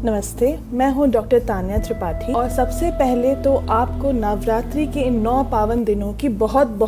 नमस्ते, मैं हूं डॉक्टर तान्या त्रिपाठी और सबसे पहले तो आपको नवरात्रि के इन 9 पावन दिनों की बहुत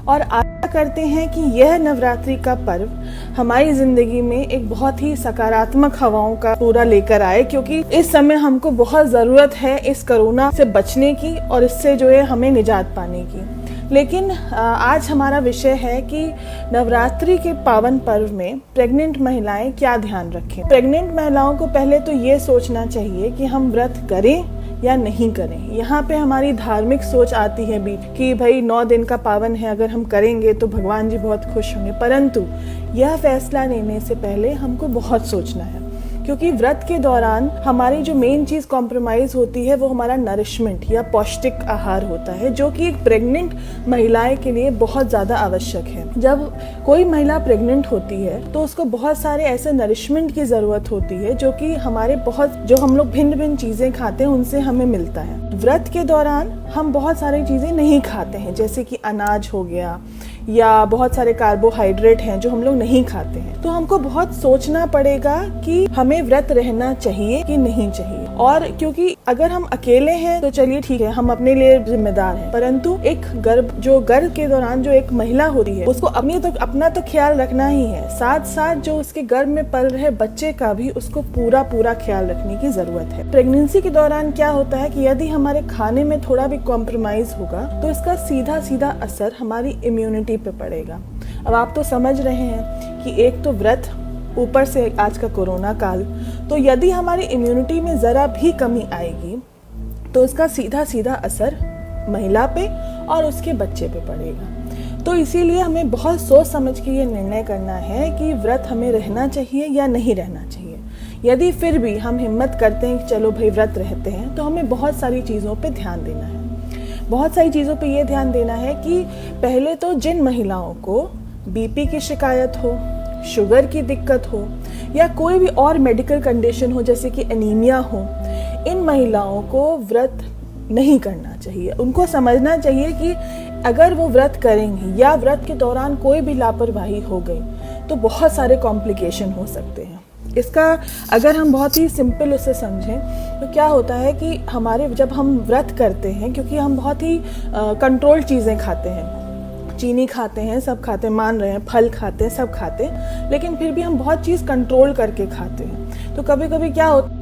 और आशा करते हैं कि यह नवरात्रि का पर्व हमारी जिंदगी में एक बहुत ही सकारात्मक हवाओं का पूरा लेकर आए, क्योंकि इस समय हमको बहुत जरूरत है इस कोरोना से बचने की और इससे जो है हमें निजात पाने की। लेकिन आज हमारा विषय है कि नवरात्रि के पावन पर्व में प्रेग्नेंट महिलाएं क्या ध्यान रखें। प्रेग्नेंट महिलाओं को पहले तो ये सोचना चाहिए कि हम व्रत करें या नहीं करें। यहाँ पे हमारी धार्मिक सोच आती है बीच कि भाई 9 दिन का पावन है, अगर हम करेंगे तो भगवान जी बहुत खुश होंगे। परंतु यह फैसला लेने से पहले हमको बहुत सोचना है, क्योंकि व्रत के दौरान हमारी जो मेन चीज कॉम्प्रोमाइज होती है वो हमारा नरिशमेंट या पौष्टिक आहार होता है, जो कि एक प्रेग्नेंट महिलाएं के लिए बहुत ज्यादा आवश्यक है। जब कोई महिला प्रेग्नेंट होती है तो उसको बहुत सारे ऐसे नरिशमेंट की जरूरत होती है जो कि हमारे जो हम लोग भिन्न चीजें खाते हैं उनसे हमें मिलता है। व्रत के दौरान हम बहुत सारी चीजें नहीं खाते हैं, जैसे कि अनाज हो गया या बहुत सारे कार्बोहाइड्रेट हैं जो हम लोग नहीं खाते हैं। तो हमको बहुत सोचना पड़ेगा कि हमें व्रत रहना चाहिए कि नहीं चाहिए। और क्योंकि अगर हम अकेले हैं तो चलिए ठीक है, हम अपने लिए जिम्मेदार हैं, परंतु एक गर्भ के दौरान जो एक महिला होती है उसको अपना तो ख्याल रखना ही है, साथ साथ जो उसके गर्भ में पल रहे बच्चे का भी उसको पूरा ख्याल रखने की जरूरत है। प्रेगनेंसी के दौरान क्या होता है कि यदि हमारे खाने में थोड़ा भी कॉम्प्रोमाइज होगा तो इसका सीधा असर हमारी इम्यूनिटी पे पड़ेगा। अब आप तो समझ रहे हैं कि एक तो व्रत, ऊपर से आज का कोरोना काल, तो यदि हमारी इम्यूनिटी में जरा भी कमी आएगी तो इसका सीधा असर महिला पे और उसके बच्चे पे पड़ेगा। तो इसीलिए हमें बहुत सोच समझ के ये निर्णय करना है कि व्रत हमें रहना चाहिए या नहीं रहना चाहिए। यदि फिर भी हम हिम्मत करते हैं कि चलो भाई व्रत रहते हैं, तो हमें बहुत सारी चीज़ों पे ध्यान देना है। बहुत सारी चीज़ों पे ये ध्यान देना है कि पहले तो जिन महिलाओं को बीपी की शिकायत हो, शुगर की दिक्कत हो या कोई भी और मेडिकल कंडीशन हो जैसे कि एनीमिया हो, इन महिलाओं को व्रत नहीं करना चाहिए। उनको समझना चाहिए कि अगर वो व्रत करेंगी या व्रत के दौरान कोई भी लापरवाही हो गई तो बहुत सारे कॉम्प्लिकेशन हो सकते हैं। इसका अगर हम बहुत ही सिंपल उसे समझें तो क्या होता है कि जब हम व्रत करते हैं, क्योंकि हम बहुत ही कंट्रोल चीज़ें खाते हैं, चीनी खाते हैं, सब खाते हैं, मान रहे हैं, फल खाते हैं, सब खाते हैं, लेकिन फिर भी हम बहुत चीज़ कंट्रोल करके खाते हैं। तो कभी कभी क्या होता,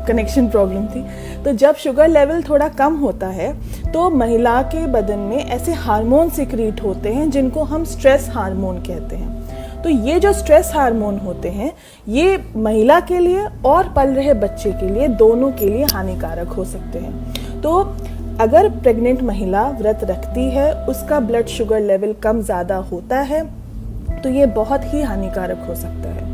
कनेक्शन प्रॉब्लम थी। तो जब शुगर लेवल थोड़ा कम होता है तो महिला के बदन में ऐसे हार्मोन सिक्रीट होते हैं जिनको हम स्ट्रेस हार्मोन कहते हैं। तो ये जो स्ट्रेस हार्मोन होते हैं ये महिला के लिए और पल रहे बच्चे के लिए, दोनों के लिए हानिकारक हो सकते हैं। तो अगर प्रेग्नेंट महिला व्रत रखती है, उसका ब्लड शुगर लेवल कम ज़्यादा होता है, तो ये बहुत ही हानिकारक हो सकता है।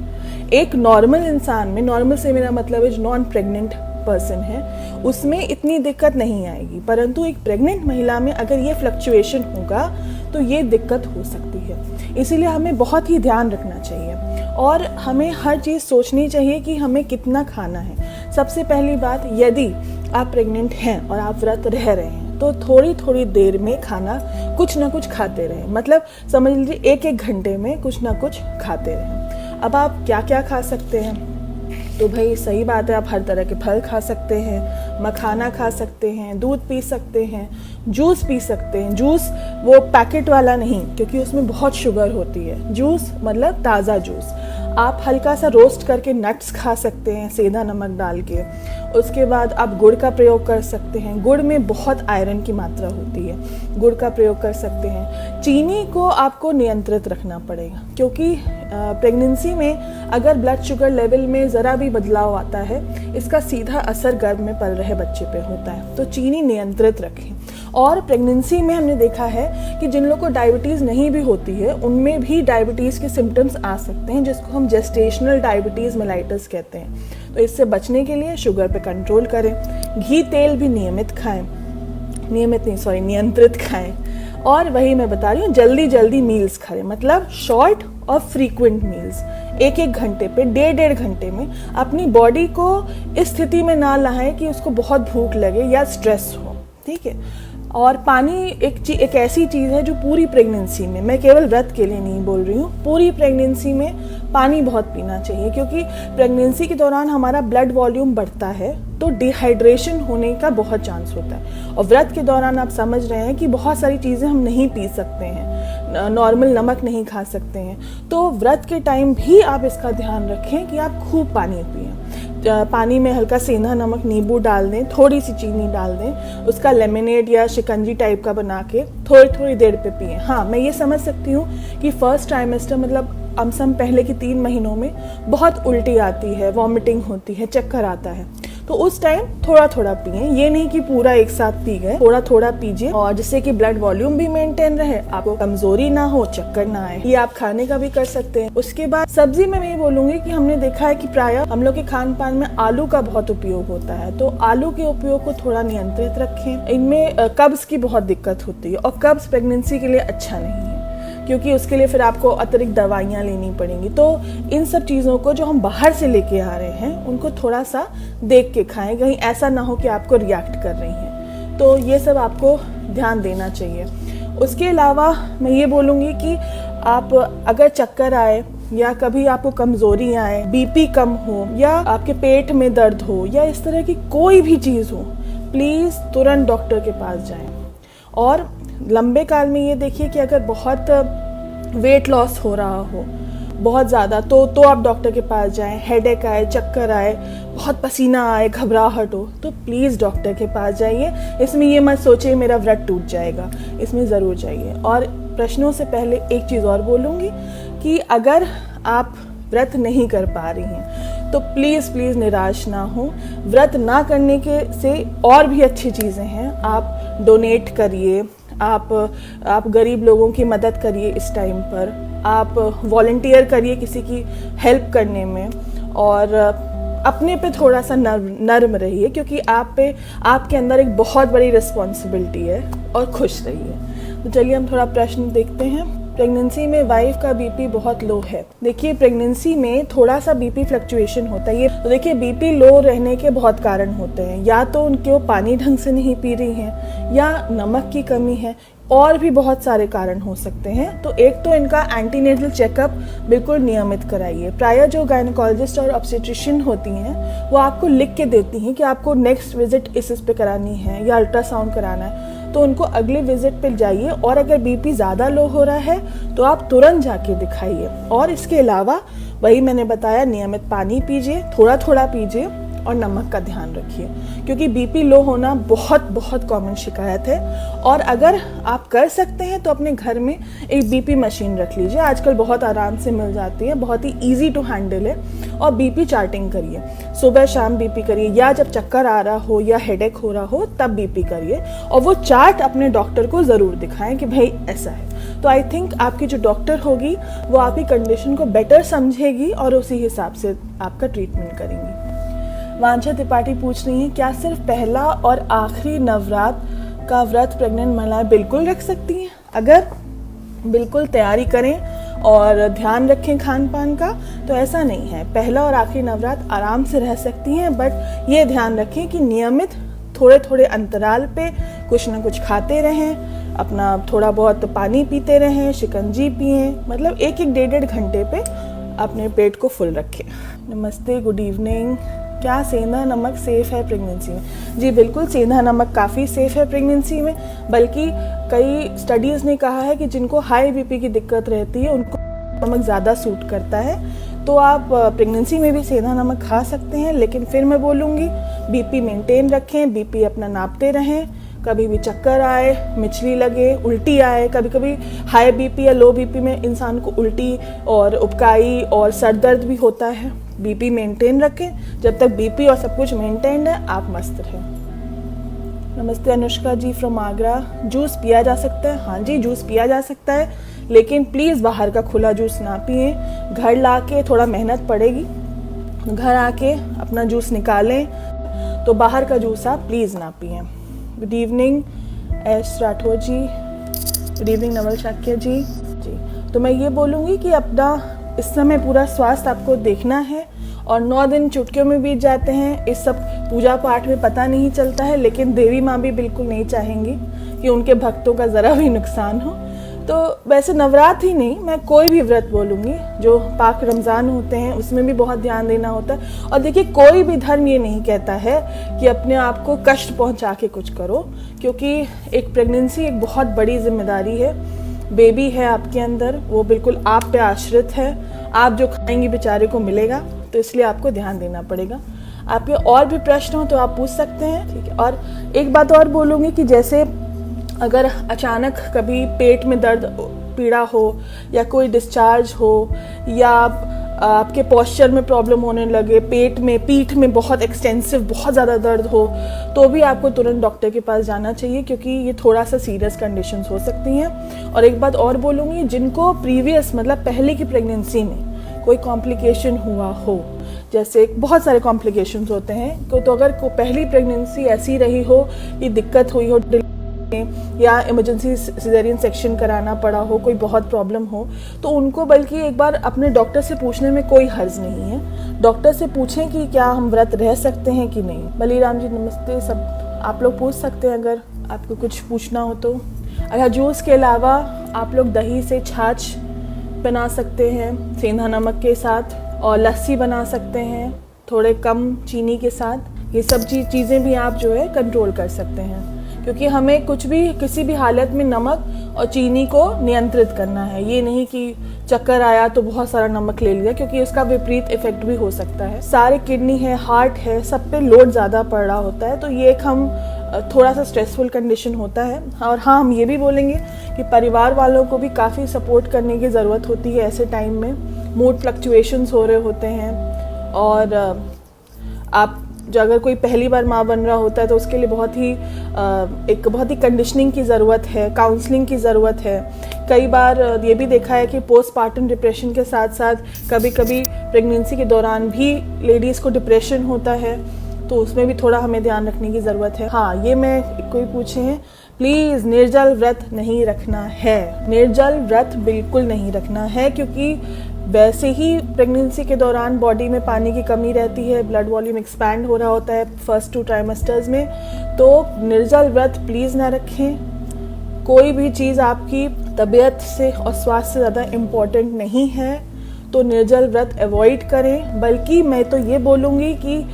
एक नॉर्मल इंसान में, नॉर्मल से मेरा मतलब है जो नॉन प्रेग्नेंट पर्सन है, उसमें इतनी दिक्कत नहीं आएगी, परंतु एक प्रेग्नेंट महिला में अगर ये फ्लक्चुएशन होगा तो ये दिक्कत हो सकती है। इसीलिए हमें बहुत ही ध्यान रखना चाहिए और हमें हर चीज़ सोचनी चाहिए कि हमें कितना खाना है। सबसे पहली बात, यदि आप प्रेग्नेंट हैं और आप व्रत रह रहे हैं तो थोड़ी देर में खाना कुछ ना कुछ खाते रहें। मतलब समझ लीजिए 1-1 घंटे में कुछ ना कुछ खाते रहें। अब आप क्या खा सकते हैं, तो भाई सही बात है, आप हर तरह के फल खा सकते हैं, मखाना खा सकते हैं, दूध पी सकते हैं, जूस पी सकते हैं। जूस वो पैकेट वाला नहीं, क्योंकि उसमें बहुत शुगर होती है। जूस मतलब ताज़ा जूस। आप हल्का सा रोस्ट करके नट्स खा सकते हैं सेंधा नमक डाल के। उसके बाद आप गुड़ का प्रयोग कर सकते हैं, गुड़ में बहुत आयरन की मात्रा होती है, गुड़ का प्रयोग कर सकते हैं। चीनी को आपको नियंत्रित रखना पड़ेगा, क्योंकि प्रेगनेंसी में अगर ब्लड शुगर लेवल में ज़रा भी बदलाव आता है, इसका सीधा असर गर्भ में पल रहे बच्चे पे होता है। तो चीनी नियंत्रित रखें। और प्रेगनेंसी में हमने देखा है कि जिन लोगों को डायबिटीज़ नहीं भी होती है, उनमें भी डायबिटीज़ के सिम्टम्स आ सकते हैं, जिसको हम जेस्टेशनल डायबिटीज़ मेलाइटस कहते हैं। तो इससे बचने के लिए शुगर पे कंट्रोल करें। घी तेल भी नियंत्रित खाएं। और वही मैं बता रही हूँ, जल्दी मील्स खाएं, मतलब शॉर्ट और फ्रीक्वेंट मील्स। 1-1 घंटे पे, 1.5 घंटे में अपनी बॉडी को इस स्थिति में ना लाएं कि उसको बहुत भूख लगे या स्ट्रेस हो। ठीक है। और पानी एक ऐसी चीज़ है जो पूरी प्रेगनेंसी में, मैं केवल व्रत के लिए नहीं बोल रही हूँ, पूरी प्रेगनेंसी में पानी बहुत पीना चाहिए, क्योंकि प्रेगनेंसी के दौरान हमारा ब्लड वॉल्यूम बढ़ता है तो डिहाइड्रेशन होने का बहुत चांस होता है। और व्रत के दौरान आप समझ रहे हैं कि बहुत सारी चीज़ें हम नहीं पी सकते हैं, नॉर्मल नमक नहीं खा सकते हैं, तो व्रत के टाइम भी आप इसका ध्यान रखें कि आप खूब पानी पिएं। पानी में हल्का सेंधा नमक, नींबू डाल दें, थोड़ी सी चीनी डाल दें, उसका लेमनेड या शिकंजी टाइप का बना के थोड़ी थोड़ी देर पे पिएं। हाँ, मैं ये समझ सकती हूँ कि फर्स्ट ट्राइमेस्टर मतलब अमसम पहले के 3 महीनों में बहुत उल्टी आती है, वॉमिटिंग होती है, चक्कर आता है, तो उस टाइम थोड़ा थोड़ा पिए, ये नहीं कि पूरा एक साथ पी गए, थोड़ा थोड़ा पीजिए, और जिससे कि ब्लड वॉल्यूम भी मेंटेन रहे, आपको कमजोरी ना हो, चक्कर ना आए। ये आप खाने का भी कर सकते हैं। उसके बाद सब्जी में मैं ये बोलूंगी कि हमने देखा है कि प्राय हम लोग के खान पान में आलू का बहुत उपयोग होता है, तो आलू के उपयोग को थोड़ा नियंत्रित रखें। इनमें कब्ज की बहुत दिक्कत होती है और कब्ज प्रेगनेंसी के लिए अच्छा नहीं है, क्योंकि उसके लिए फिर आपको अतिरिक्त दवाइयाँ लेनी पड़ेंगी। तो इन सब चीज़ों को जो हम बाहर से लेके आ रहे हैं उनको थोड़ा सा देख के खाएं, कहीं ऐसा ना हो कि आपको रिएक्ट कर रही हैं, तो ये सब आपको ध्यान देना चाहिए। उसके अलावा मैं ये बोलूँगी कि आप अगर चक्कर आए या कभी आपको कमज़ोरी आए, बीपी कम हो या आपके पेट में दर्द हो या इस तरह की कोई भी चीज़ हो, प्लीज़ तुरंत डॉक्टर के पास जाएं। और लंबे काल में ये देखिए कि अगर बहुत वेट लॉस हो रहा हो बहुत ज़्यादा, तो आप डॉक्टर के पास जाएं। हेडेक आए, चक्कर आए, बहुत पसीना आए, घबराहट हो, तो प्लीज़ डॉक्टर के पास जाइए। इसमें ये मत सोचिए मेरा व्रत टूट जाएगा, इसमें ज़रूर जाइए। और प्रश्नों से पहले एक चीज़ और बोलूँगी कि अगर आप व्रत नहीं कर पा रही हैं तो प्लीज़ प्लीज़ निराश ना हो। व्रत ना करने के से और भी अच्छी चीज़ें हैं। आप डोनेट करिए, आप गरीब लोगों की मदद करिए इस टाइम पर, आप वॉलंटियर करिए किसी की हेल्प करने में, और अपने पे थोड़ा सा नर्म रहिए, क्योंकि आपके अंदर एक बहुत बड़ी रिस्पॉन्सिबिलिटी है, और खुश रहिए। तो चलिए हम थोड़ा प्रश्न देखते हैं। प्रेगनेंसी में वाइफ का बीपी बहुत लो है। देखिए प्रेगनेंसी में थोड़ा सा बीपी फ्लक्चुएशन होता है। ये तो देखिए बीपी लो रहने के बहुत कारण होते हैं, या तो उनके वो पानी ढंग से नहीं पी रही हैं, या नमक की कमी है, और भी बहुत सारे कारण हो सकते हैं। तो एक तो इनका एंटीनेटल चेकअप बिल्कुल नियमित कराइए। प्रायः जो गायनेकोलॉजिस्ट और ऑब्स्टेट्रिशियन होती हैं वो आपको लिख के देती हैं कि आपको नेक्स्ट विजिट इस पे करानी है या अल्ट्रासाउंड कराना है, तो उनको अगले विजिट पे जाइए। और अगर बीपी ज़्यादा लो हो रहा है तो आप तुरंत जाके दिखाइए। और इसके अलावा वही मैंने बताया, नियमित पानी पीजिए, थोड़ा थोड़ा पीजिए, और नमक का ध्यान रखिए, क्योंकि बीपी लो होना बहुत बहुत कॉमन शिकायत है। और अगर आप कर सकते हैं तो अपने घर में एक बीपी मशीन रख लीजिए, आजकल बहुत आराम से मिल जाती है, बहुत ही इजी टू हैंडल है। और बीपी चार्टिंग करिए, सुबह शाम बीपी करिए, या जब चक्कर आ रहा हो या हेडेक हो रहा हो तब बीपी करिए, और वो चार्ट अपने डॉक्टर को ज़रूर दिखाएं कि भाई ऐसा है। तो आई थिंक आपकी जो डॉक्टर होगी वो आपकी कंडीशन को बेटर समझेगी और उसी हिसाब से आपका ट्रीटमेंट करेंगी। वांछा त्रिपाठी पूछ रही हैं, क्या सिर्फ पहला और आखिरी नवरात्र का व्रत प्रेग्नेंट महिलाएं बिल्कुल रख सकती हैं? अगर बिल्कुल तैयारी करें और ध्यान रखें खान पान का तो ऐसा नहीं है। पहला और आखिरी नवरात्र आराम से रह सकती हैं, बट ये ध्यान रखें कि नियमित थोड़े थोड़े अंतराल पे कुछ ना कुछ खाते रहें, अपना थोड़ा बहुत पानी पीते रहें, शिकंजी पिएं, मतलब 1-1 घंटे पे अपने पेट को फुल रखें। नमस्ते, गुड इवनिंग। क्या सेंधा नमक सेफ़ है प्रेगनेंसी में? जी बिल्कुल, सेंधा नमक काफ़ी सेफ़ है प्रेगनेंसी में, बल्कि कई स्टडीज़ ने कहा है कि जिनको हाई बीपी की दिक्कत रहती है उनको नमक ज़्यादा सूट करता है। तो आप प्रेगनेंसी में भी सेंधा नमक खा सकते हैं, लेकिन फिर मैं बोलूँगी बीपी मेंटेन रखें, बीपी अपना नापते रहें। कभी भी चक्कर आए, मिचली लगे, उल्टी आए, कभी कभी हाई बीपी या लो बीपी में इंसान को उल्टी और उबकाई और सर दर्द भी होता है। बीपी मेंटेन रखें, जब तक बीपी और सब कुछ मेंटेन है आप मस्त रहें। नमस्ते अनुष्का जी फ्रॉम आगरा। जूस पिया जा सकता है? हाँ जी, जूस पिया जा सकता है, लेकिन प्लीज़ बाहर का खुला जूस ना पिए। घर लाके थोड़ा मेहनत पड़ेगी, घर आके अपना जूस निकालें, तो बाहर का जूस आप प्लीज़ ना पिए। गुड इवनिंग एस राठौर जी। गुड इवनिंग नवल शाक्य जी। तो मैं ये बोलूँगी कि अपना इस समय पूरा स्वास्थ्य आपको देखना है, और 9 दिन चुटकियों में बीत जाते हैं, इस सब पूजा पाठ में पता नहीं चलता है, लेकिन देवी माँ भी बिल्कुल नहीं चाहेंगी कि उनके भक्तों का ज़रा भी नुकसान हो। तो वैसे नवरात्रि नहीं, मैं कोई भी व्रत बोलूँगी, जो पाक रमज़ान होते हैं उसमें भी बहुत ध्यान देना होता है। और देखिए, कोई भी धर्म ये नहीं कहता है कि अपने आप को कष्ट पहुँचा के कुछ करो, क्योंकि एक प्रेगनेंसी एक बहुत बड़ी जिम्मेदारी है। बेबी है आपके अंदर, वो बिल्कुल आप पे आश्रित है, आप जो खाएंगी बेचारे को मिलेगा, तो इसलिए आपको ध्यान देना पड़ेगा। आपके और भी प्रश्न हो तो आप पूछ सकते हैं, ठीक है। और एक बात और बोलूँगी कि जैसे अगर अचानक कभी पेट में दर्द पीड़ा हो या कोई डिस्चार्ज हो या आपके पोस्चर में प्रॉब्लम होने लगे, पेट में, पीठ में बहुत एक्सटेंसिव, बहुत ज़्यादा दर्द हो, तो भी आपको तुरंत डॉक्टर के पास जाना चाहिए, क्योंकि ये थोड़ा सा सीरियस कंडीशंस हो सकती हैं। और एक बात और बोलूँगी, जिनको प्रीवियस मतलब पहले की प्रेगनेंसी में कोई कॉम्प्लिकेशन हुआ हो, जैसे बहुत सारे कॉम्प्लिकेशंस होते हैं, तो अगर पहली प्रेगनेंसी ऐसी रही हो, ये दिक्कत हुई हो या इमरजेंसी सिजेरियन सेक्शन कराना पड़ा हो, कोई बहुत प्रॉब्लम हो, तो उनको बल्कि एक बार अपने डॉक्टर से पूछने में कोई हर्ज नहीं है। डॉक्टर से पूछें कि क्या हम व्रत रह सकते हैं कि नहीं। बलीराम जी नमस्ते, सब आप लोग पूछ सकते हैं अगर आपको कुछ पूछना हो तो। अच्छा, जूस के अलावा आप लोग दही से छाछ बना सकते हैं सेंधा नमक के साथ, और लस्सी बना सकते हैं थोड़े कम चीनी के साथ। ये सब चीज़ें भी आप जो है कंट्रोल कर सकते हैं, क्योंकि हमें कुछ भी किसी भी हालत में नमक और चीनी को नियंत्रित करना है। ये नहीं कि चक्कर आया तो बहुत सारा नमक ले लिया, क्योंकि इसका विपरीत इफेक्ट भी हो सकता है। सारे किडनी है, हार्ट है, सब पे लोड ज़्यादा पड़ रहा होता है, तो ये एक हम थोड़ा सा स्ट्रेसफुल कंडीशन होता है। और हाँ, हम ये भी बोलेंगे कि परिवार वालों को भी काफ़ी सपोर्ट करने की ज़रूरत होती है ऐसे टाइम में। मूड फ्लक्चुएशंस हो रहे होते हैं, और आप जो अगर कोई पहली बार माँ बन रहा होता है तो उसके लिए बहुत ही कंडीशनिंग की ज़रूरत है, काउंसलिंग की ज़रूरत है। कई बार ये भी देखा है कि पोस्टपार्टम डिप्रेशन के साथ साथ कभी कभी प्रेगनेंसी के दौरान भी लेडीज़ को डिप्रेशन होता है, तो उसमें भी थोड़ा हमें ध्यान रखने की ज़रूरत है। हाँ, ये मैं कोई पूछे हैं, प्लीज़ निर्जल व्रत नहीं रखना है। निर्जल व्रत बिल्कुल नहीं रखना है, क्योंकि वैसे ही प्रेगनेंसी के दौरान बॉडी में पानी की कमी रहती है, ब्लड वॉल्यूम एक्सपैंड हो रहा होता है फर्स्ट 2 ट्राइमेस्टर्स में, तो निर्जल व्रत प्लीज़ ना रखें। कोई भी चीज़ आपकी तबीयत से और स्वास्थ्य से ज़्यादा इम्पॉर्टेंट नहीं है, तो निर्जल व्रत अवॉइड करें। बल्कि मैं तो ये बोलूँगी कि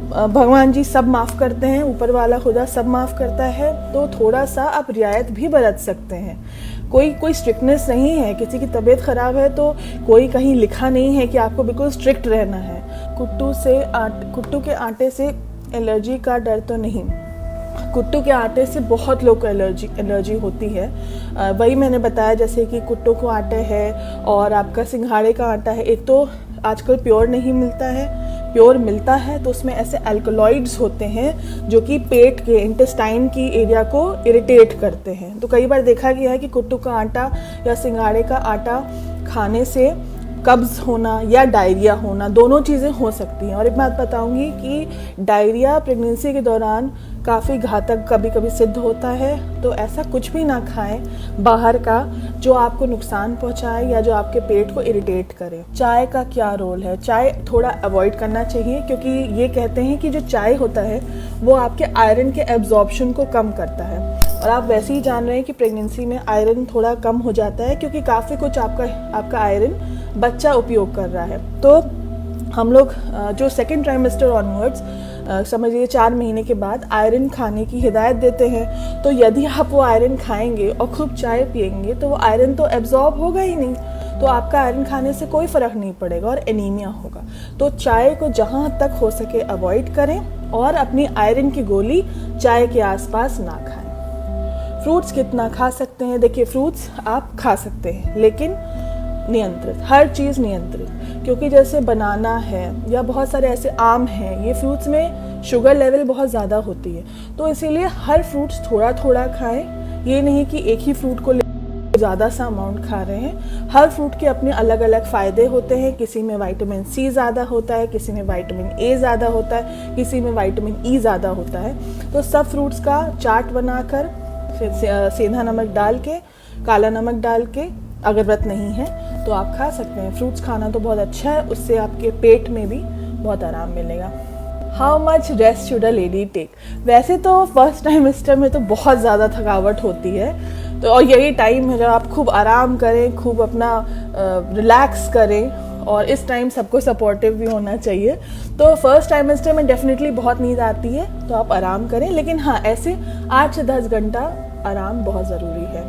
भगवान जी सब माफ़ करते हैं, ऊपर वाला खुदा सब माफ़ करता है, तो थोड़ा सा आप रियायत भी बरत सकते हैं। कोई स्ट्रिक्टनेस नहीं है, किसी की तबीयत ख़राब है तो कोई कहीं लिखा नहीं है कि आपको बिल्कुल स्ट्रिक्ट रहना है। कुट्टू के आटे से एलर्जी का डर तो नहीं। कुट्टू के आटे से बहुत लोग को एलर्जी होती है। वही मैंने बताया, जैसे कि कुट्टू को आटे है और आपका सिंघाड़े का आटा है। एक तो आजकल प्योर नहीं मिलता है, प्योर मिलता है तो उसमें ऐसे अल्कलॉइड्स होते हैं जो कि पेट के इंटेस्टाइन की एरिया को इरिटेट करते हैं। तो कई बार देखा गया है कि कुट्टू का आटा या सिंघाड़े का आटा खाने से कब्ज़ होना या डायरिया होना, दोनों चीज़ें हो सकती हैं। और एक बात बताऊंगी कि डायरिया प्रेगनेंसी के दौरान काफ़ी घातक कभी कभी सिद्ध होता है, तो ऐसा कुछ भी ना खाएं बाहर का जो आपको नुकसान पहुंचाए या जो आपके पेट को इरिटेट करे। चाय का क्या रोल है? चाय थोड़ा अवॉइड करना चाहिए, क्योंकि ये कहते हैं कि जो चाय होता है वो आपके आयरन के एब्जॉर्प्शन को कम करता है। और आप वैसे ही जान रहे हैं कि प्रेगनेंसी में आयरन थोड़ा कम हो जाता है, क्योंकि काफ़ी कुछ आपका आयरन बच्चा उपयोग कर रहा है। तो हम लोग जो सेकेंड ट्राइमेस्टर ऑनवर्ड्स समझिए 4 महीने के बाद आयरन खाने की हिदायत देते हैं। तो यदि आप वो आयरन खाएंगे और खूब चाय पिएंगे तो वो आयरन तो एब्जॉर्ब होगा ही नहीं, तो आपका आयरन खाने से कोई फ़र्क नहीं पड़ेगा और एनीमिया होगा। तो चाय को जहाँ तक हो सके अवॉइड करें और अपनी आयरन की गोली चाय के आसपास ना खाएं। फ्रूट्स कितना खा सकते हैं? देखिए, फ्रूट्स आप खा सकते हैं, लेकिन नियंत्रित, हर चीज़ नियंत्रित। क्योंकि जैसे बनाना है या बहुत सारे ऐसे आम हैं, ये फ्रूट्स में शुगर लेवल बहुत ज़्यादा होती है, तो इसीलिए हर फ्रूट्स थोड़ा थोड़ा खाएं। ये नहीं कि एक ही फ्रूट को ज़्यादा सा अमाउंट खा रहे हैं। हर फ्रूट के अपने अलग अलग फ़ायदे होते हैं। किसी में विटामिन सी ज़्यादा होता है, किसी में विटामिन ए ज़्यादा होता है, किसी में विटामिन ई ज़्यादा होता है। तो सब फ्रूट्स का चार्ट बनाकर फिर सेंधा नमक डाल के, काला नमक डाल के, अगर व्रत नहीं है तो आप खा सकते हैं। फ्रूट्स खाना तो बहुत अच्छा है, उससे आपके पेट में भी बहुत आराम मिलेगा। How much rest should a lady take. वैसे तो फर्स्ट ट्राइमेस्टर में तो बहुत ज़्यादा थकावट होती है, तो और यही टाइम है जब आप खूब आराम करें, खूब अपना रिलैक्स करें, और इस टाइम सबको सपोर्टिव भी होना चाहिए। तो फर्स्ट ट्राइमेस्टर में डेफिनेटली बहुत नींद आती है, तो आप आराम करें, लेकिन हाँ ऐसे 8 से 10 घंटा आराम बहुत ज़रूरी है,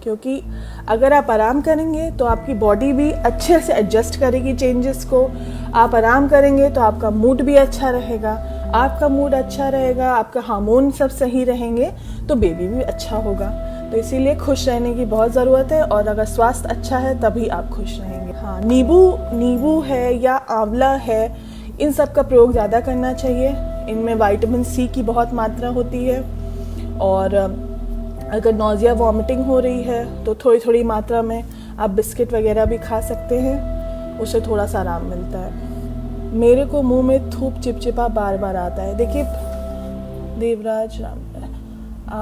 क्योंकि अगर आप आराम करेंगे तो आपकी बॉडी भी अच्छे से एडजस्ट करेगी चेंजेस को। आप आराम करेंगे तो आपका मूड भी अच्छा रहेगा, आपका मूड अच्छा रहेगा, आपका हार्मोन सब सही रहेंगे, तो बेबी भी अच्छा होगा। तो इसीलिए खुश रहने की बहुत ज़रूरत है, और अगर स्वास्थ्य अच्छा है तभी आप खुश रहेंगे। हाँ, नींबू है या आंवला है, इन सब का प्रयोग ज़्यादा करना चाहिए। इनमें विटामिन सी की बहुत मात्रा होती है, और अगर नौजिया वॉमिटिंग हो रही है तो थोड़ी थोड़ी मात्रा में आप बिस्किट वगैरह भी खा सकते हैं, उससे थोड़ा सा आराम मिलता है। मेरे को मुंह में थूक चिपचिपा बार बार आता है। देखिए देवराज,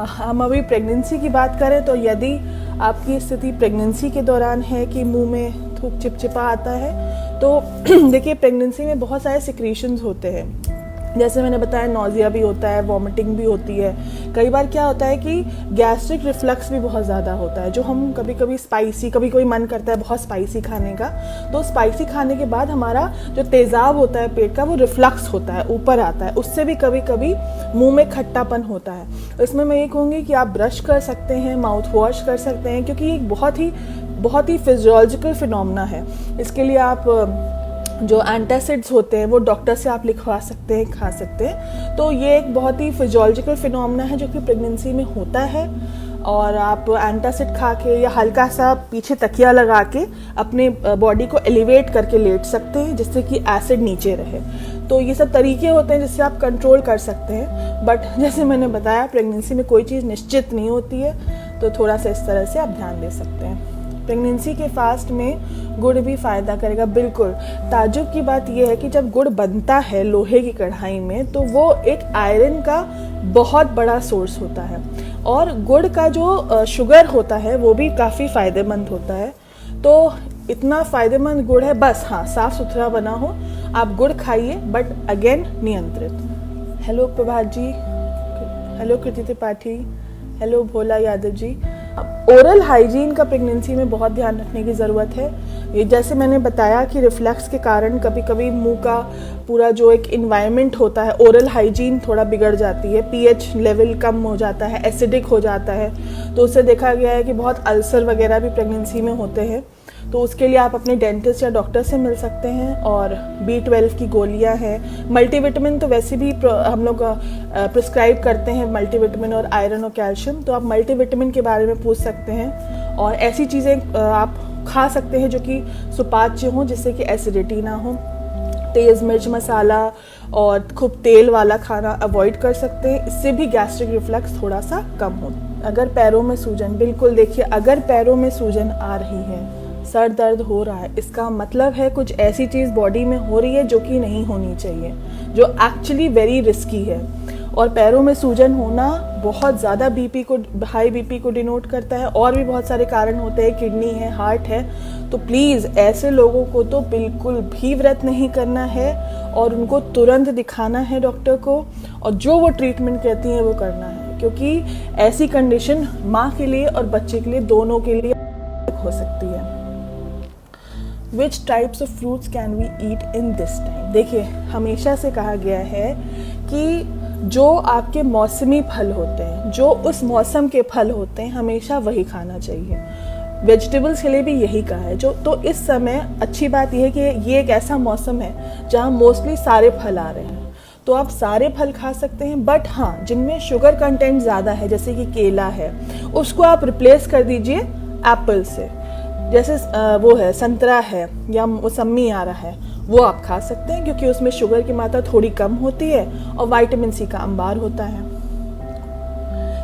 हम अभी प्रेगनेंसी की बात करें तो यदि आपकी स्थिति प्रेगनेंसी के दौरान है कि मुंह में थूक चिपचिपा आता है, तो देखिए प्रेगनेंसी में बहुत सारे सिक्रीशंस होते हैं, जैसे मैंने बताया नौजिया भी होता है, वॉमिटिंग भी होती है। कई बार क्या होता है कि गैस्ट्रिक रिफ्लक्स भी बहुत ज़्यादा होता है, जो हम कभी कभी स्पाइसी, कभी कोई मन करता है बहुत स्पाइसी खाने का, तो स्पाइसी खाने के बाद हमारा जो तेज़ाब होता है पेट का, वो रिफ्लक्स होता है, ऊपर आता है, उससे भी कभी कभी मुंह में खट्टापन होता है। इसमें मैं ये कहूँगी कि आप ब्रश कर सकते हैं, माउथ वॉश कर सकते हैं, क्योंकि ये एक बहुत ही फिजियोलॉजिकल फिनोमेना है। इसके लिए आप जो एंटासिड्स होते हैं वो डॉक्टर से आप लिखवा सकते हैं, खा सकते हैं। तो ये एक बहुत ही फिजियोलॉजिकल फिनोमेना है जो कि प्रेगनेंसी में होता है, और आप एंटासिड खा के या हल्का सा पीछे तकिया लगा के अपने बॉडी को एलिवेट करके लेट सकते हैं, जिससे कि एसिड नीचे रहे। तो ये सब तरीके होते हैं जिससे आप कंट्रोल कर सकते हैं। बट जैसे मैंने बताया, प्रेगनेंसी में कोई चीज़ निश्चित नहीं होती है, तो थोड़ा सा इस तरह से आप ध्यान दे सकते हैं। प्रेगनेंसी के फास्ट में गुड़ भी फ़ायदा करेगा, बिल्कुल। ताज्जुब की बात यह है कि जब गुड़ बनता है लोहे की कढ़ाई में, तो वो एक आयरन का बहुत बड़ा सोर्स होता है, और गुड़ का जो शुगर होता है वो भी काफ़ी फ़ायदेमंद होता है। तो इतना फ़ायदेमंद गुड़ है, बस हाँ साफ़ सुथरा बना हो, आप गुड़ खाइए, बट अगेन नियंत्रित। हेलो प्रभात जी, हेलो कृति Tripathi, hello Bhola Yadav ji. Oral hygiene का प्रेगनेंसी में बहुत ध्यान रखने की ज़रूरत है। ये जैसे मैंने बताया कि रिफ्लक्स के कारण कभी कभी मुंह का पूरा जो एक इन्वायरमेंट होता है, ओरल हाइजीन थोड़ा बिगड़ जाती है, पीएच लेवल कम हो जाता है, एसिडिक हो जाता है, तो उससे देखा गया है कि बहुत अल्सर वगैरह भी प्रेगनेंसी में होते हैं। तो उसके लिए आप अपने डेंटिस्ट या डॉक्टर से मिल सकते हैं, और B12 की गोलियां हैं, मल्टीविटामिन तो वैसे भी हम लोग प्रिस्क्राइब करते हैं, मल्टीविटामिन और आयरन और कैल्शियम, तो आप मल्टीविटामिन के बारे में पूछ सकते हैं। और ऐसी चीज़ें आप खा सकते हैं जो कि सुपाच्य हों, जिससे कि एसिडिटी ना हो। तेज़ मिर्च मसाला और खूब तेल वाला खाना अवॉइड कर सकते हैं, इससे भी गैस्ट्रिक रिफ्लक्स थोड़ा सा कम हो। अगर पैरों में सूजन, बिल्कुल देखिए, अगर पैरों में सूजन आ रही है, सर दर्द हो रहा है, इसका मतलब है कुछ ऐसी चीज़ बॉडी में हो रही है जो कि नहीं होनी चाहिए, जो एक्चुअली वेरी रिस्की है। और पैरों में सूजन होना बहुत ज़्यादा हाई बीपी को डिनोट करता है, और भी बहुत सारे कारण होते हैं, किडनी है, हार्ट है। तो प्लीज़ ऐसे लोगों को तो बिल्कुल भी व्रत नहीं करना है, और उनको तुरंत दिखाना है डॉक्टर को, और जो वो ट्रीटमेंट कहती हैं वो करना है, क्योंकि ऐसी कंडीशन माँ के लिए और बच्चे के लिए, दोनों के लिए हो सकती है। Which types of fruits can we eat in this time? देखिए, हमेशा से कहा गया है कि जो आपके मौसमी फल होते हैं, जो उस मौसम के फल होते हैं, हमेशा वही खाना चाहिए। वेजिटेबल्स के लिए भी यही कहा है। तो इस समय अच्छी बात यह है कि ये एक ऐसा मौसम है जहाँ मोस्टली सारे फल आ रहे हैं, तो आप सारे फल खा सकते हैं। बट हाँ, जिनमें शुगर कंटेंट ज़्यादा है, जैसे कि केला है, उसको आप रिप्लेस कर दीजिए एप्पल से। जैसे वो है संतरा है या मौसमी आ रहा है, वो आप खा सकते हैं, क्योंकि उसमें शुगर की मात्रा थोड़ी कम होती है और विटामिन सी का अंबार होता है।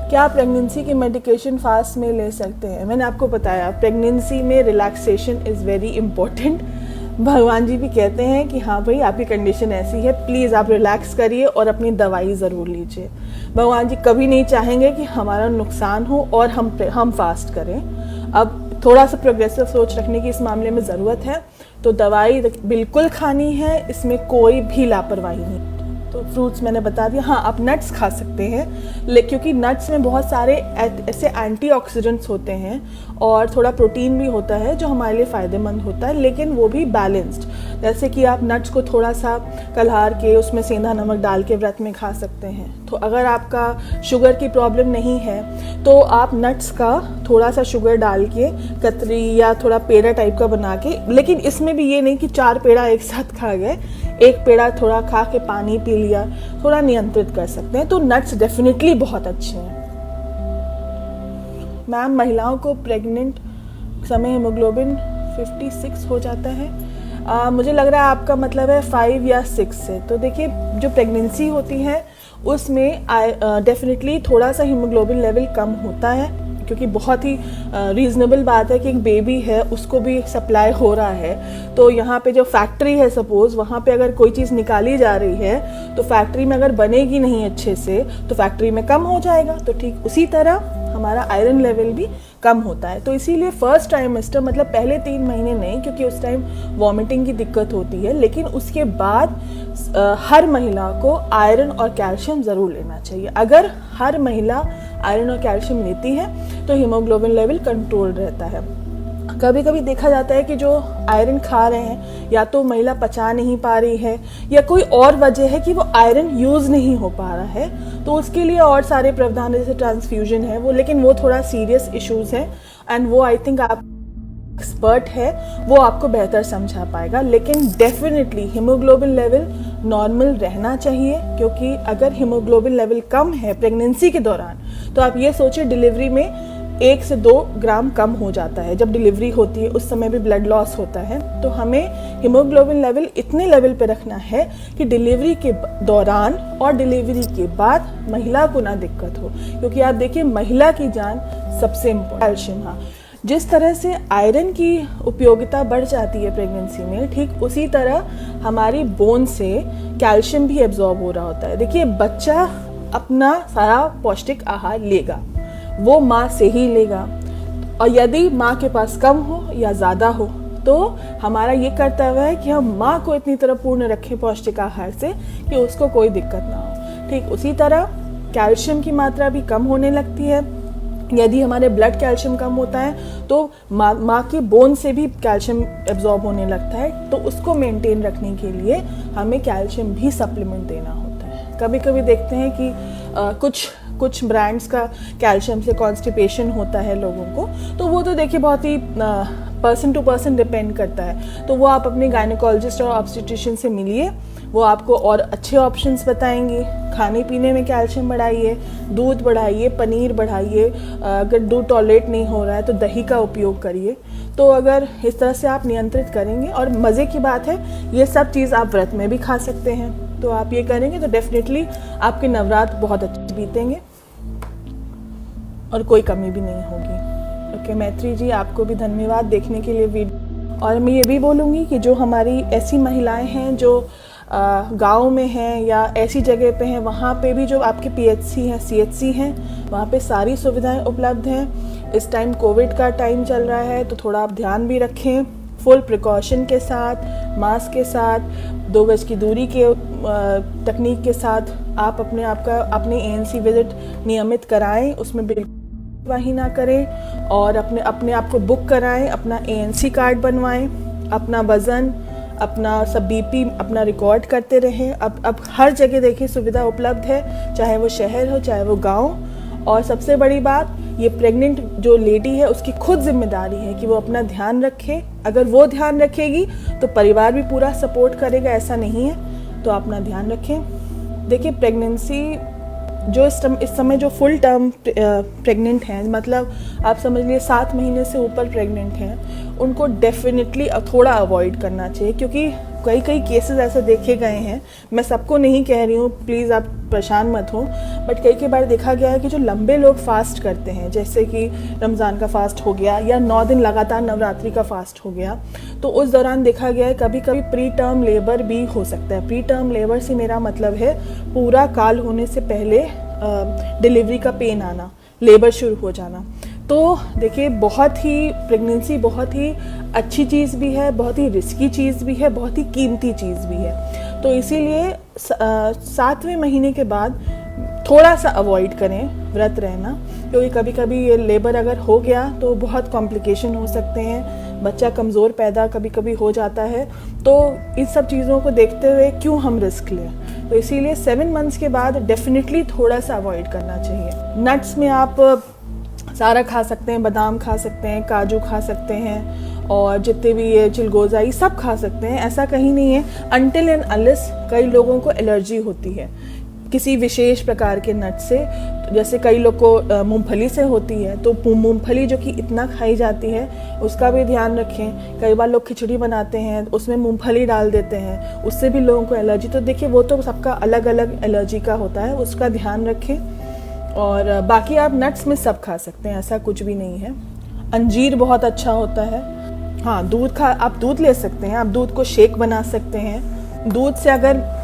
क्या प्रेगनेंसी की मेडिकेशन फास्ट में ले सकते हैं? मैंने आपको बताया, प्रेगनेंसी में रिलैक्सेशन इज़ वेरी इम्पोर्टेंट। भगवान जी भी कहते हैं कि हाँ भाई, आपकी कंडीशन ऐसी है, प्लीज़ आप रिलैक्स करिए और अपनी दवाई ज़रूर लीजिए। भगवान जी कभी नहीं चाहेंगे कि हमारा नुकसान हो और हम फास्ट करें। अब थोड़ा सा प्रोग्रेसिव सोच रखने की इस मामले में ज़रूरत है, तो दवाई बिल्कुल खानी है, इसमें कोई भी लापरवाही नहीं। तो फ्रूट्स मैंने बता दिया। हाँ, आप नट्स खा सकते हैं, लेकिन क्योंकि नट्स में बहुत सारे ऐसे एंटीऑक्सीडेंट्स होते हैं और थोड़ा प्रोटीन भी होता है जो हमारे लिए फ़ायदेमंद होता है, लेकिन वो भी बैलेंस्ड। जैसे कि आप नट्स को थोड़ा सा कलहार के उसमें सेंधा नमक डाल के व्रत में खा सकते हैं। तो अगर आपका शुगर की प्रॉब्लम नहीं है तो आप नट्स का थोड़ा सा शुगर डाल के कतरी या थोड़ा पेड़ा टाइप का बना के, लेकिन इसमें भी ये नहीं कि 4 पेड़ा एक साथ खा गए, एक पेड़ा थोड़ा खा के पानी पी लिया, थोड़ा नियंत्रित कर सकते हैं। तो नट्स डेफिनेटली बहुत अच्छे हैं। मैम, महिलाओं को प्रेग्नेंट समय हीमोग्लोबिन 56 हो जाता है। मुझे लग रहा है आपका मतलब है 5 या 6 से। तो देखिए, जो प्रेगनेंसी होती है उसमें डेफिनेटली थोड़ा सा हीमोग्लोबिन लेवल कम होता है, क्योंकि बहुत ही रीज़नेबल बात है कि एक बेबी है उसको भी सप्लाई हो रहा है। तो यहाँ पे जो फैक्ट्री है, सपोज़ वहाँ पे अगर कोई चीज़ निकाली जा रही है तो फैक्ट्री में अगर बनेगी नहीं अच्छे से तो फैक्ट्री में कम हो जाएगा। तो ठीक उसी तरह हमारा आयरन लेवल भी कम होता है। तो इसीलिए फर्स्ट ट्राइमेस्टर मतलब पहले 3 महीने नहीं, क्योंकि उस टाइम वॉमिटिंग की दिक्कत होती है, लेकिन उसके बाद हर महिला को आयरन और कैल्शियम ज़रूर लेना चाहिए। अगर हर महिला आयरन और कैल्शियम लेती है तो हीमोग्लोबिन लेवल कंट्रोल रहता है। कभी कभी देखा जाता है कि जो आयरन खा रहे हैं या तो महिला पचा नहीं पा रही है या कोई और वजह है कि वो आयरन यूज़ नहीं हो पा रहा है, तो उसके लिए और सारे प्रावधान जैसे ट्रांसफ्यूजन है वो, लेकिन वो थोड़ा सीरियस इश्यूज है एंड वो आई थिंक आप एक्सपर्ट है, वो आपको बेहतर समझा पाएगा। लेकिन डेफिनेटली हीमोग्लोबिन लेवल नॉर्मल रहना चाहिए, क्योंकि अगर हीमोग्लोबिन लेवल कम है प्रेगनेंसी के दौरान तो आप ये सोचिए डिलीवरी में 1 से 2 ग्राम कम हो जाता है। जब डिलीवरी होती है उस समय भी ब्लड लॉस होता है। तो हमें हीमोग्लोबिन लेवल इतने लेवल पे रखना है कि डिलीवरी के दौरान और डिलीवरी के बाद महिला को ना दिक्कत हो, क्योंकि आप देखिए महिला की जान सबसे इम्पोर्टेंट। कैल्शियम, हाँ, जिस तरह से आयरन की उपयोगिता बढ़ जाती है प्रेगनेंसी में, ठीक उसी तरह हमारी बोन से कैल्शियम भी एब्जॉर्ब हो रहा होता है। देखिए, बच्चा अपना सारा पौष्टिक आहार लेगा, वो माँ से ही लेगा, और यदि माँ के पास कम हो या ज़्यादा हो तो हमारा ये कर्तव्य है कि हम माँ को इतनी तरह पूर्ण रखें पौष्टिक आहार से कि उसको कोई दिक्कत ना हो। ठीक उसी तरह कैल्शियम की मात्रा भी कम होने लगती है। यदि हमारे ब्लड कैल्शियम कम होता है तो माँ के बोन से भी कैल्शियम एब्जॉर्ब होने लगता है, तो उसको मेंटेन रखने के लिए हमें कैल्शियम भी सप्लीमेंट देना होता है। कभी कभी देखते हैं कि कुछ ब्रांड्स का कैल्शियम से कॉन्स्टिपेशन होता है लोगों को, तो वो तो देखिए बहुत ही पर्सन टू पर्सन डिपेंड करता है। तो वो आप अपने गायनेकोलॉजिस्ट और ऑब्स्टेट्रिशियन से मिलिए, वो आपको और अच्छे ऑप्शंस बताएंगे। खाने पीने में कैल्शियम बढ़ाइए, दूध बढ़ाइए, पनीर बढ़ाइए, अगर दूध टॉलरेट नहीं हो रहा है तो दही का उपयोग करिए। तो अगर इस तरह से आप नियंत्रित करेंगे, और मज़े की बात है ये सब चीज़ आप व्रत में भी खा सकते हैं, तो आप ये करेंगे तो डेफिनेटली आपके नवरात्र बहुत अच्छे बीतेंगे और कोई कमी भी नहीं होगी। ओके मैत्री जी, आपको भी धन्यवाद देखने के लिए वीडियो। और मैं ये भी बोलूँगी कि जो हमारी ऐसी महिलाएं हैं जो गांव में हैं या ऐसी जगह पे हैं, वहाँ पे भी जो आपके पीएचसी हैं, सीएचसी हैं, वहाँ पे सारी सुविधाएं उपलब्ध हैं। इस टाइम कोविड का टाइम चल रहा है तो थोड़ा आप ध्यान भी रखें, फुल प्रिकॉशन के साथ, मास्क के साथ, 2 गज की दूरी के तकनीक के साथ आप अपने एएनसी विजिट नियमित कराएं, उसमें बिल्कुल वही ना करें, और अपने आप को बुक कराएं, अपना एएनसी कार्ड बनवाएं, अपना वज़न, अपना सब बीपी अपना रिकॉर्ड करते रहें। अब हर जगह देखिए सुविधा उपलब्ध है, चाहे वो शहर हो चाहे वो गांव। और सबसे बड़ी बात, ये प्रेग्नेंट जो लेडी है उसकी खुद जिम्मेदारी है कि वो अपना ध्यान रखे। अगर वो ध्यान रखेगी तो परिवार भी पूरा सपोर्ट करेगा, ऐसा नहीं है। तो अपना ध्यान रखें। देखिए, प्रेगनेंसी जो इस समय जो फुल टर्म प्रेग्नेंट हैं, मतलब आप समझ लीजिए 7 महीने से ऊपर प्रेग्नेंट हैं, उनको डेफिनेटली थोड़ा अवॉइड करना चाहिए, क्योंकि कई केसेस ऐसे देखे गए हैं। मैं सबको नहीं कह रही हूँ, प्लीज़ आप परेशान मत हो, बट कई बार देखा गया है कि जो लंबे लोग फास्ट करते हैं, जैसे कि रमज़ान का फास्ट हो गया या 9 दिन लगातार नवरात्रि का फास्ट हो गया, तो उस दौरान देखा गया है कभी कभी प्री टर्म लेबर भी हो सकता है। प्री टर्म लेबर से मेरा मतलब है पूरा काल होने से पहले डिलीवरी का पेन आना, लेबर शुरू हो जाना। तो देखिए, प्रेगनेंसी बहुत ही अच्छी चीज़ भी है, बहुत ही रिस्की चीज़ भी है, बहुत ही कीमती चीज़ भी है। तो इसीलिए 7वें महीने के बाद थोड़ा सा अवॉइड करें व्रत रहना, क्योंकि कभी कभी ये लेबर अगर हो गया तो बहुत कॉम्प्लिकेशन हो सकते हैं, बच्चा कमज़ोर पैदा कभी कभी हो जाता है। तो इन सब चीज़ों को देखते हुए क्यों हम रिस्क लें, तो इसीलिए 7 मंथ्स के बाद डेफिनेटली थोड़ा सा अवॉइड करना चाहिए। नट्स में आप सारा खा सकते हैं, बादाम खा सकते हैं, काजू खा सकते हैं, और जितने भी ये चिलगोज़ा ये सब खा सकते हैं, ऐसा कहीं नहीं है। अनटिल एंड अनलेस कई लोगों को एलर्जी होती है किसी विशेष प्रकार के नट से, जैसे कई लोग को मूंगफली से होती है, तो मूंगफली जो कि इतना खाई जाती है उसका भी ध्यान रखें। कई बार लोग खिचड़ी बनाते हैं उसमें मूंगफली डाल देते हैं, उससे भी लोगों को एलर्जी, तो देखिए वो तो सबका अलग अलग एलर्जी का होता है, उसका ध्यान रखें। और बाकी आप नट्स में सब खा सकते हैं, ऐसा कुछ भी नहीं है। अंजीर बहुत अच्छा होता है। हाँ, आप दूध ले सकते हैं, आप दूध को शेक बना सकते हैं। दूध से अगर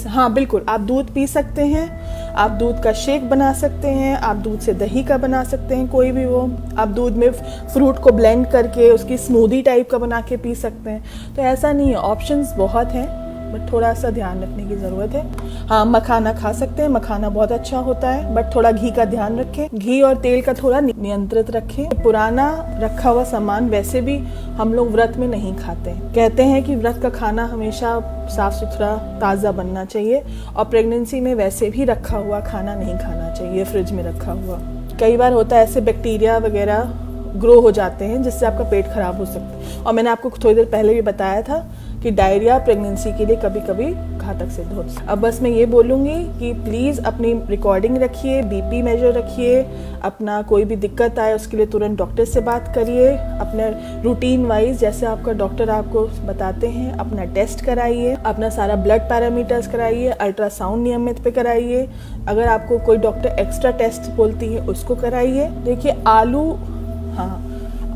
हाँ बिल्कुल, आप दूध पी सकते हैं, आप दूध का शेक बना सकते हैं, आप दूध से दही का बना सकते हैं, कोई भी वो। आप दूध में फ्रूट को ब्लेंड करके उसकी स्मूदी टाइप का बना के पी सकते हैं। तो ऐसा नहीं है, ऑप्शंस बहुत हैं, बट थोड़ा सा ध्यान रखने की ज़रूरत है। हाँ, मखाना खा सकते हैं, मखाना बहुत अच्छा होता है, बट थोड़ा घी का ध्यान रखें, घी और तेल का थोड़ा नियंत्रित रखें। पुराना रखा हुआ सामान वैसे भी हम लोग व्रत में नहीं खाते हैं। कहते हैं कि व्रत का खाना हमेशा साफ सुथरा ताज़ा बनना चाहिए, और प्रेगनेंसी में वैसे भी रखा हुआ खाना नहीं खाना चाहिए, फ्रिज में रखा हुआ। कई बार होता है ऐसे बैक्टीरिया वगैरह ग्रो हो जाते हैं जिससे आपका पेट खराब हो सकता है। और मैंने आपको थोड़ी देर पहले भी बताया था कि डायरिया प्रेगनेंसी के लिए कभी कभी घातक सिद्ध हो। अब बस मैं ये बोलूँगी कि प्लीज़ अपनी रिकॉर्डिंग रखिए, बीपी मेजर रखिए, अपना कोई भी दिक्कत आए उसके लिए तुरंत डॉक्टर से बात करिए, अपने रूटीन वाइज जैसे आपका डॉक्टर आपको बताते हैं अपना टेस्ट कराइए, अपना सारा ब्लड पैरामीटर्स कराइए, अल्ट्रासाउंड नियमित पे कराइए। अगर आपको कोई डॉक्टर एक्स्ट्रा टेस्ट बोलती है उसको कराइए। देखिए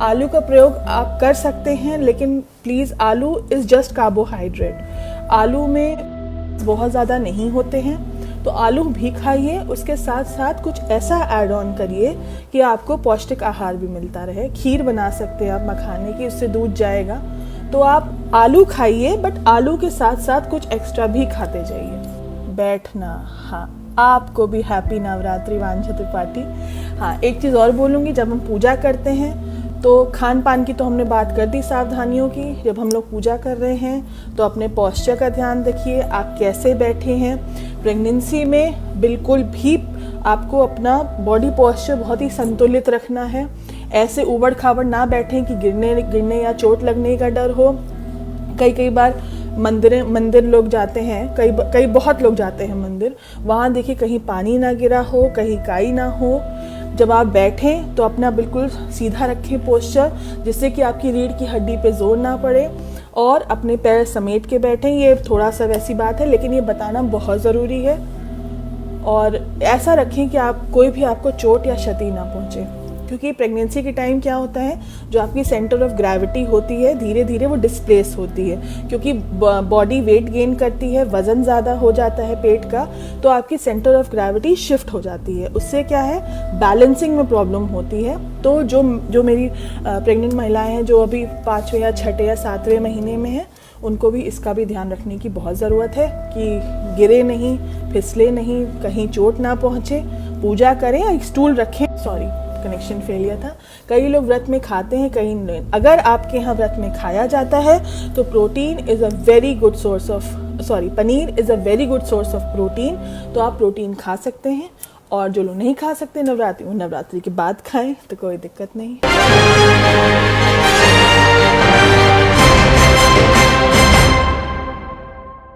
आलू का प्रयोग आप कर सकते हैं, लेकिन प्लीज़ आलू इज़ जस्ट कार्बोहाइड्रेट, आलू में बहुत ज़्यादा नहीं होते हैं, तो आलू भी खाइए, उसके साथ साथ कुछ ऐसा ऐड ऑन करिए कि आपको पौष्टिक आहार भी मिलता रहे। खीर बना सकते हैं आप मखाने की, उससे दूध जाएगा। तो आप आलू खाइए, बट आलू के साथ साथ कुछ एक्स्ट्रा भी खाते जाइए। बैठना, हाँ, आपको भी हैप्पी नवरात्रि वांछा त्रिपाठी। हाँ, एक चीज़ और बोलूँगी, जब हम पूजा करते हैं तो खान पान की तो हमने बात कर दी, सावधानियों की। जब हम लोग पूजा कर रहे हैं तो अपने पोस्चर का ध्यान रखिए, आप कैसे बैठे हैं। प्रेगनेंसी में बिल्कुल भी आपको अपना बॉडी पोस्चर बहुत ही संतुलित रखना है, ऐसे उबड़ खाबड़ ना बैठें कि गिरने या चोट लगने का डर हो। कई बार मंदिर लोग जाते हैं, बहुत लोग जाते हैं मंदिर, वहाँ देखिए कहीं पानी ना गिरा हो, कहीं काई ना हो। जब आप बैठें तो अपना बिल्कुल सीधा रखें पोस्चर, जिससे कि आपकी रीढ़ की हड्डी पे जोर ना पड़े, और अपने पैर समेट के बैठें। ये थोड़ा सा वैसी बात है, लेकिन ये बताना बहुत ज़रूरी है। और ऐसा रखें कि कोई भी आपको चोट या क्षति ना पहुँचे, क्योंकि प्रेगनेंसी के टाइम क्या होता है, जो आपकी सेंटर ऑफ ग्रेविटी होती है धीरे धीरे वो डिस्प्लेस होती है, क्योंकि बॉडी वेट गेन करती है, वज़न ज़्यादा हो जाता है पेट का, तो आपकी सेंटर ऑफ ग्रेविटी शिफ्ट हो जाती है। उससे क्या है, बैलेंसिंग में प्रॉब्लम होती है। तो जो मेरी प्रेग्नेंट महिलाएं हैं जो अभी 5वें या 6ठे या 7वें महीने में हैं, उनको भी इसका भी ध्यान रखने की बहुत ज़रूरत है कि गिरे नहीं, फिसले नहीं, कहीं चोट ना पहुँचे। पूजा करें, एक स्टूल रखें। कनेक्शन फेलियर था। कई लोग व्रत में खाते हैं, कई नहीं। अगर आपके यहाँ व्रत में खाया जाता है तो paneer is a very good source of protein, तो आप प्रोटीन खा सकते हैं। और जो लोग नहीं खा सकते नवरात्रि, वो नवरात्रि के बाद खाएं, तो कोई दिक्कत नहीं।